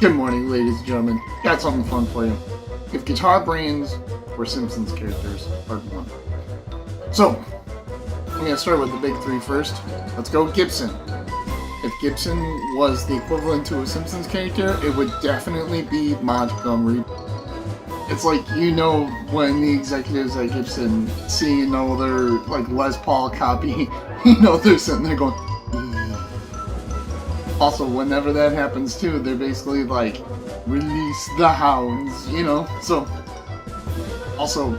Good morning, ladies and gentlemen. Got something fun for you. If guitar brains were Simpsons characters, part 1. So, I'm going to start with the big three first. Let's go Gibson. If Gibson was the equivalent to a Simpsons character, it would definitely be Montgomery. It's like, you know, when the executives at Gibson see another, like, Les Paul copy, you know, they're sitting there going, Also, whenever that happens too, they're basically like, release the hounds, you know? So, also,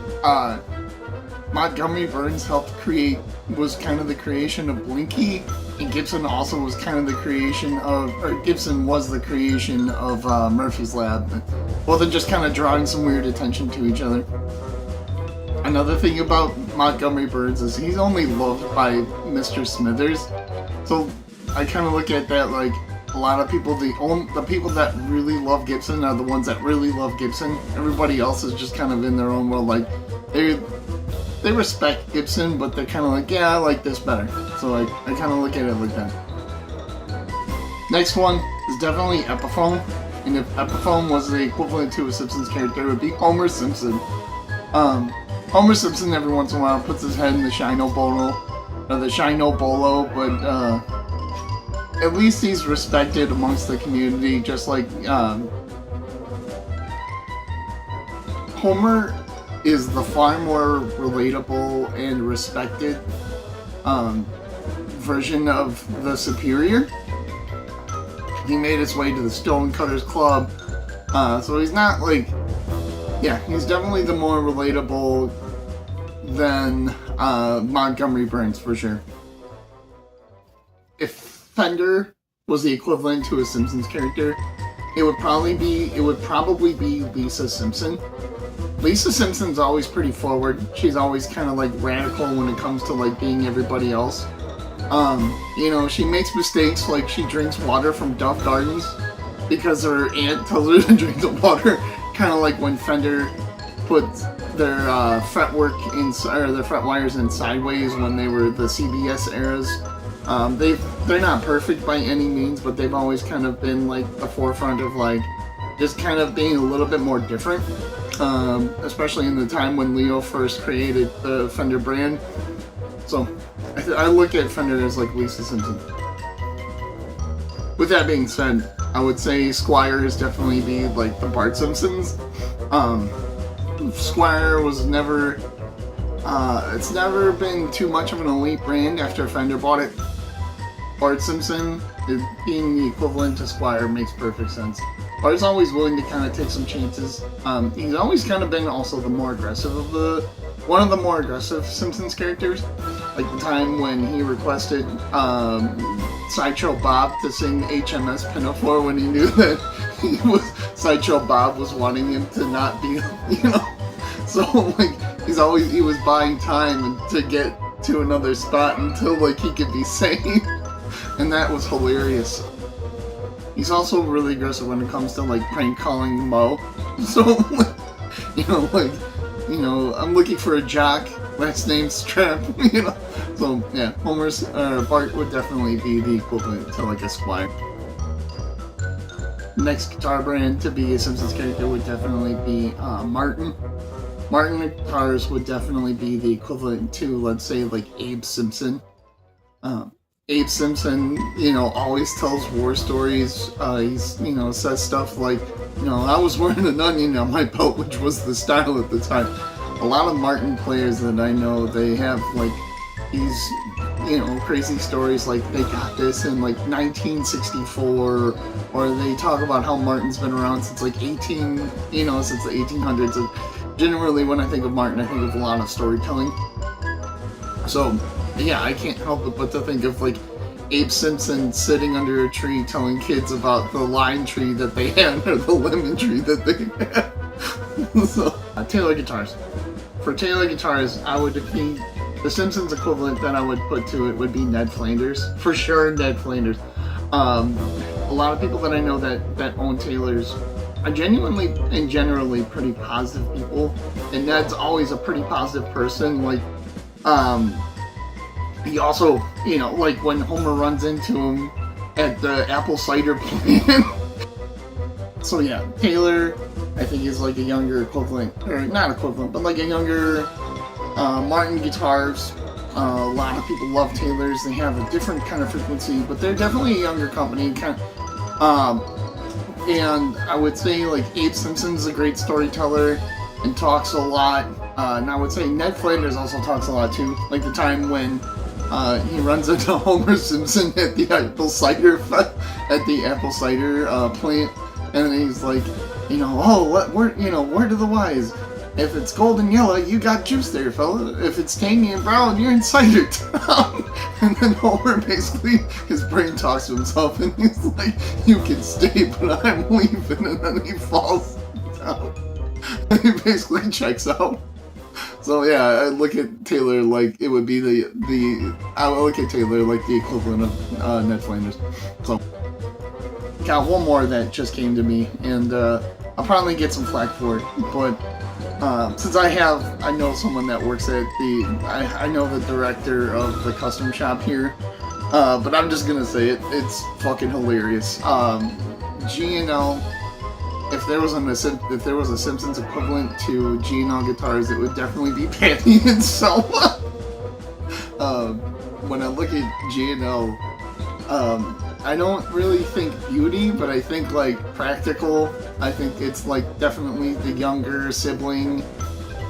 Montgomery Burns helped create, was kind of the creation of Blinky, and Gibson also was kind of the creation of, or Gibson was the creation of Murphy's Lab. Well, they're just kind of drawing some weird attention to each other. Another thing about Montgomery Burns is he's only loved by Mr. Smithers, so I kind of look at that like a lot of people, the people that really love Gibson are the ones that really love Gibson. Everybody else is just kind of in their own world. Like they respect Gibson, but they're kind of like, yeah, I like this better. So I kind of look at it like that. Next one is definitely Epiphone, and if Epiphone was the equivalent to a Simpsons character, it would be Homer Simpson. Homer Simpson every once in a while puts his head in the Shino Bolo, but at least he's respected amongst the community, just like Homer is the far more relatable and respected version of the Superior. He made his way to the Stonecutters Club, so he's not like, yeah, he's definitely the more relatable than Montgomery Burns for sure. If Fender was the equivalent to a Simpsons character, it would probably be Lisa Simpson. Lisa Simpson's always pretty forward. She's always kind of like radical when it comes to like being everybody else. You know, she makes mistakes, like she drinks water from Duff Gardens because her aunt tells her to drink the water. Kind of like when Fender put their fretwork or their fret wires in sideways when they were the CBS eras. They're not perfect by any means, but they've always kind of been like the forefront of like just kind of being a little bit more different, especially in the time when Leo first created the Fender brand. So I look at Fender as like Lisa Simpson. With that being said, I would say Squire is definitely be like the Bart Simpsons. Squire was never, it's never been too much of an elite brand after Fender bought it. Bart Simpson being the equivalent to Squire makes perfect sense. Bart's always willing to kind of take some chances. He's always kind of been also the more aggressive of one of the more aggressive Simpsons characters. Like the time when he requested Sideshow Bob to sing HMS Pinafore when he knew that Sideshow Bob was wanting him to not be, you know. So like he was buying time to get to another spot until like he could be sane. And that was hilarious. He's also really aggressive when it comes to like prank calling Mo. So, I'm looking for a jock, last name Strap, you know. So yeah, Bart would definitely be the equivalent to like a Squire. Next guitar brand to be a Simpsons character would definitely be Martin. Martin Guitars would definitely be the equivalent to, let's say, like Abe Simpson. Abe Simpson, always tells war stories. He's, says stuff like, I was wearing an onion on my belt, which was the style at the time. A lot of Martin players that I know, they have like these, crazy stories like they got this in like 1964, or they talk about how Martin's been around since like since the 1800s. And generally, when I think of Martin, I think of a lot of storytelling. So, yeah, I can't help it but to think of like Abe Simpson sitting under a tree telling kids about the lime tree that they had or the lemon tree that they had. So, Taylor Guitars. For Taylor Guitars, I would be the Simpsons equivalent that I would put to it would be Ned Flanders. For sure, Ned Flanders. A lot of people that I know that own Taylors are genuinely and generally pretty positive people, and Ned's always a pretty positive person. Like, he also, like when Homer runs into him at the apple cider plant, So yeah, Taylor, I think is like a younger equivalent, or not equivalent, but like a younger Martin guitars. A lot of people love Taylors. They have a different kind of frequency, but they're definitely a younger company. And I would say like Abe Simpson's a great storyteller and talks a lot. And I would say Ned Flanders also talks a lot too. Like the time when he runs into Homer Simpson at the apple cider plant, and then he's like, you know, oh, word of the wise. If it's golden yellow, you got juice there, fella. If it's tangy and brown, you're in cider town. And then Homer basically, his brain talks to himself, and he's like, you can stay, but I'm leaving. And then he falls down. And he basically checks out. So yeah, I look at Taylor like it would be I would look at Taylor like the equivalent of Ned Flanders. So got one more that just came to me, and I'll probably get some flack for it, but since I know someone that works at I know the director of the custom shop here, but I'm just gonna say it, it's fucking hilarious. G&L, if there was a Simpsons equivalent to G&L Guitars, it would definitely be Patty and Selma. When I look at G&L, I don't really think beauty, but I think like practical. I think it's like definitely the younger sibling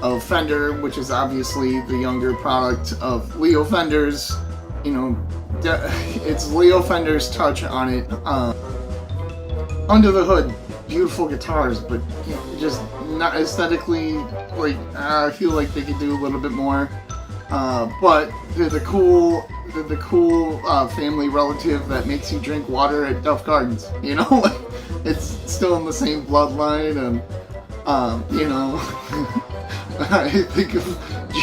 of Fender, which is obviously the younger product of Leo Fender's. You know, it's Leo Fender's touch on it. Under the hood, beautiful guitars, but just not aesthetically. Like I feel like they could do a little bit more. But they're the cool family relative that makes you drink water at Duff Gardens. You know, like it's still in the same bloodline, and you know, I think of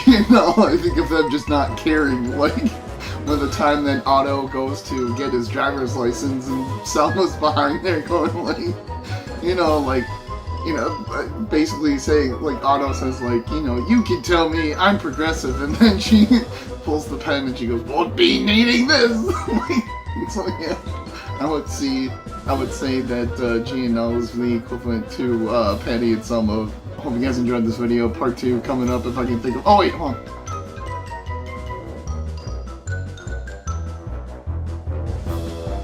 G&L, I think of them just not caring. Like when the time that Otto goes to get his driver's license and Selma's behind there going like, you know, like. You know, basically saying, like, Otto says, like, you know, you can tell me I'm progressive, and then she pulls the pen and she goes, won't be needing this! So, yeah, I would say that G&L is the equivalent to Patty and Selma. Hope you guys enjoyed this video. Part 2 coming up if I can think of... Oh, wait, hold on.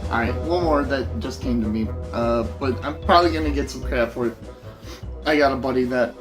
Alright, one more that just came to me, but I'm probably gonna get some crap for it. I got a buddy that